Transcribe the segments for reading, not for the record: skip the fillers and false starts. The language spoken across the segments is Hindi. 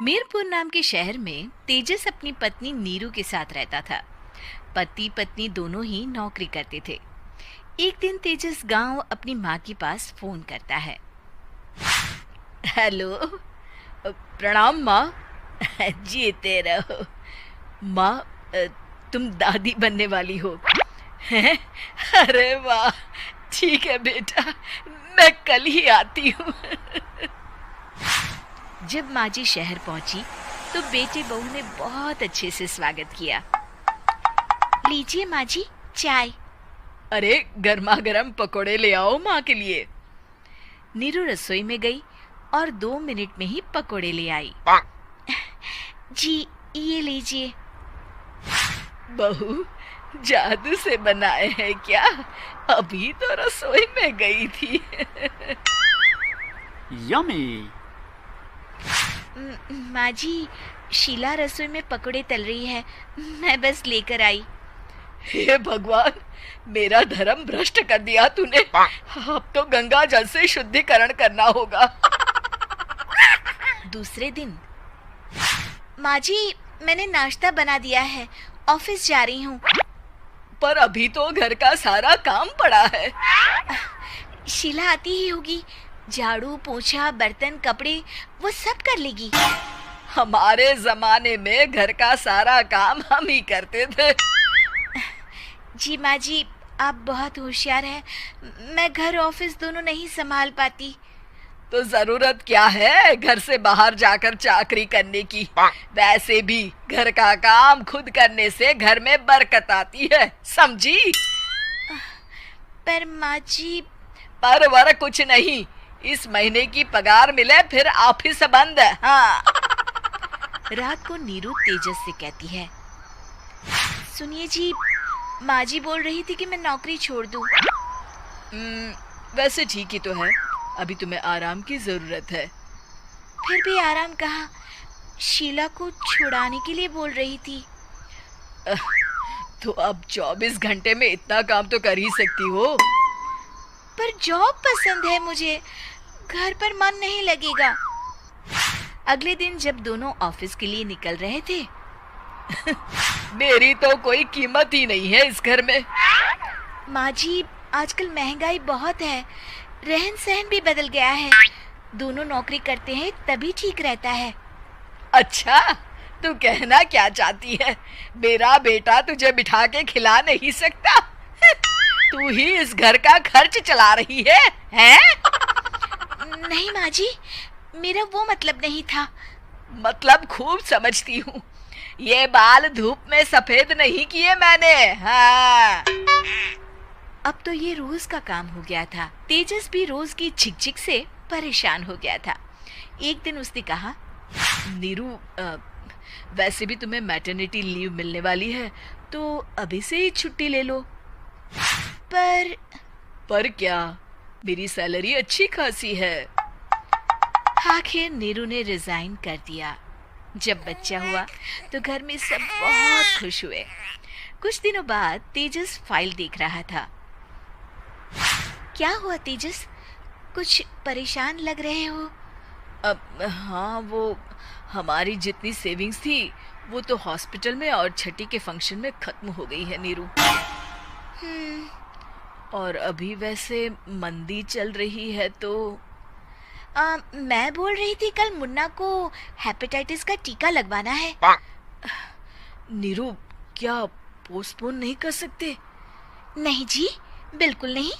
मीरपुर नाम के शहर में तेजस अपनी पत्नी नीरू के साथ रहता था। पति पत्नी दोनों ही नौकरी करते थे। एक दिन तेजस गांव अपनी माँ के पास फोन करता है। हेलो, प्रणाम माँ। जीते रहो माँ, तुम दादी बनने वाली हो हैं? अरे वाह, ठीक है बेटा, मैं कल ही आती हूँ। जब माँ जी शहर पहुंची तो बेटे बहू ने बहुत अच्छे से स्वागत किया। लीजिए माँ जी, चाय। अरे गर्मा गर्म पकोड़े ले आओ माँ के लिए। नीरू रसोई में गई और 2 मिनट में ही पकोड़े ले आई। जी ये लीजिए। बहू जादू से बनाए हैं क्या? अभी तो रसोई में गई थी। यम्मी। माँ जी, शीला रसोई में पकोड़े तल रही है, मैं बस लेकर आई। हे भगवान, मेरा धर्म भ्रष्ट कर दिया तूने। अब तो गंगा जल से शुद्धिकरण करना होगा। दूसरे दिन, माँ जी मैंने नाश्ता बना दिया है, ऑफिस जा रही हूँ। पर अभी तो घर का सारा काम पड़ा है। शीला आती ही होगी, झाड़ू पोछा बर्तन कपड़े वो सब कर लेगी। हमारे जमाने में घर का सारा काम हम ही करते थे। जी माँ जी, आप बहुत होशियार हैं, मैं घर ऑफिस दोनों नहीं संभाल पाती। तो जरूरत क्या है घर से बाहर जाकर चाकरी करने की? वैसे भी घर का काम खुद करने से घर में बरकत आती है, समझी? पर माँ जी। पर वर कुछ नहीं, इस महीने की पगार मिले फिर ऑफिस बंद। हाँ। रात को नीरू तेजस से कहती है, सुनिए जी, माँ जी बोल रही थी कि मैं नौकरी छोड़ दूं। वैसे ठीक ही तो है, अभी तुम्हें आराम की जरूरत है। फिर भी आराम कहाँ, शीला को छुड़ाने के लिए बोल रही थी। तो अब 24 घंटे में इतना काम तो कर ही सकती हो। पर जॉब पसंद है मुझे, घर पर मन नहीं लगेगा। अगले दिन जब दोनों ऑफिस के लिए निकल रहे थे, मेरी तो कोई कीमत ही नहीं है इस घर में। माँ जी, आजकल महंगाई बहुत है, रहन सहन भी बदल गया है, दोनों नौकरी करते हैं तभी ठीक रहता है। अच्छा, तू कहना क्या चाहती है? मेरा बेटा तुझे बिठा के खिला नहीं सकता? तू ही इस घर का खर्च चला रही है, हैं? नहीं माँ जी, मेरा वो मतलब नहीं था। मतलब खूब समझती हूँ, ये बाल धूप में सफेद नहीं किए मैंने। हाँ। अब तो ये रोज का काम हो गया था। तेजस भी रोज की झिकझिक से परेशान हो गया था। एक दिन उसने कहा, नीरू, वैसे भी तुम्हें मैटरनिटी लीव मिलने वाली है, तो अभी से ही छुट्टी ले लो। पर क्या, मेरी सैलरी अच्छी खासी है। आखिर नीरू ने रिजाइन कर दिया। जब बच्चा हुआ तो घर में सब बहुत खुश हुए। कुछ दिनों बाद तेजस फाइल देख रहा था। क्या हुआ तेजस, कुछ परेशान लग रहे हो? हाँ, वो हमारी जितनी सेविंग्स थी वो तो हॉस्पिटल में और छठी के फंक्शन में खत्म हो गई है नीरू। और अभी वैसे मंदी चल रही है तो मैं बोल रही थी कल मुन्ना को हेपेटाइटिस का टीका लगवाना है। नीरू, क्या पोस्टपोन नहीं कर सकते? नहीं जी, बिल्कुल नहीं।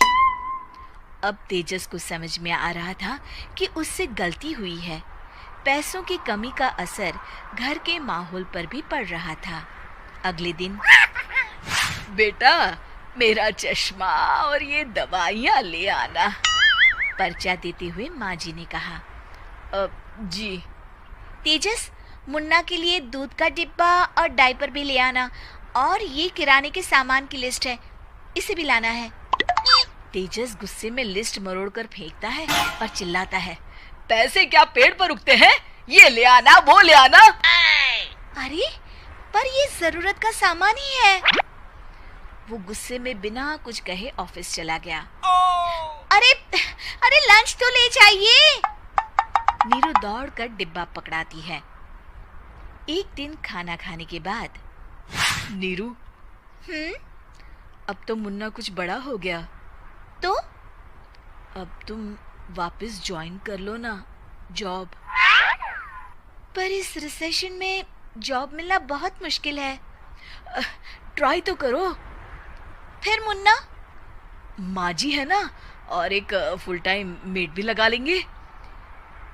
अब तेजस को समझ में आ रहा था कि उससे गलती हुई है। पैसों की कमी का असर घर के माहौल पर भी पड़ रहा था। अगले दिन, बेटा मेरा चश्मा और ये दवाइयाँ ले आना, पर्चा देते हुए माँ जी ने कहा। जी। तेजस, मुन्ना के लिए दूध का डिब्बा और डायपर भी ले आना, और ये किराने के सामान की लिस्ट है, इसे भी लाना है। तेजस गुस्से में लिस्ट मरोड़कर फेंकता है और चिल्लाता है, पैसे क्या पेड़ पर उगते हैं? ये ले आना, वो ले आना। अरे पर ये जरूरत का सामान ही है। वो गुस्से में बिना कुछ कहे ऑफिस चला गया। अरे लंच तो ले जाइए। नीरू दौड़कर डिब्बा पकड़ाती है एक दिन खाना खाने के बाद, नीरू, अब तो मुन्ना कुछ बड़ा हो गया, तो अब तुम वापस ज्वाइन कर लो ना जॉब। पर इस रिसेशन में जॉब मिलना बहुत मुश्किल है। ट्राई तो करो। फिर मुन्ना, माँ जी है ना, और एक फुल टाइम मेड भी लगा लेंगे।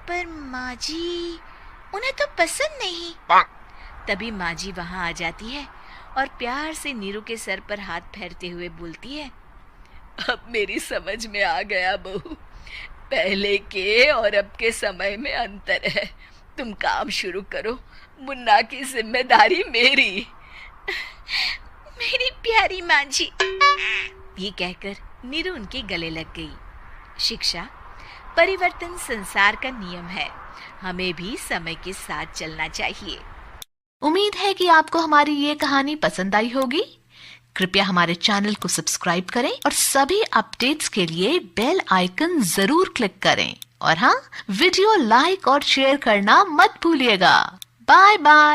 पर माँ जी, उन्हें तो पसंद नहीं। तभी माँ जी वहाँ आ जाती है और प्यार से नीरू के सर पर हाथ फेरते हुए बोलती है, अब मेरी समझ में आ गया बहू, पहले के और अब के समय में अंतर है। तुम काम शुरू करो, मुन्ना की जिम्मेदारी मेरी। मेरी प्यारी माँ जी, ये कहकर नीरू उनके गले लग गई। शिक्षा, परिवर्तन संसार का नियम है, हमें भी समय के साथ चलना चाहिए। उम्मीद है कि आपको हमारी ये कहानी पसंद आई होगी। कृपया हमारे चैनल को सब्सक्राइब करें और सभी अपडेट्स के लिए बेल आइकन जरूर क्लिक करें। और हाँ, वीडियो लाइक और शेयर करना मत भूलिएगा। Bye bye.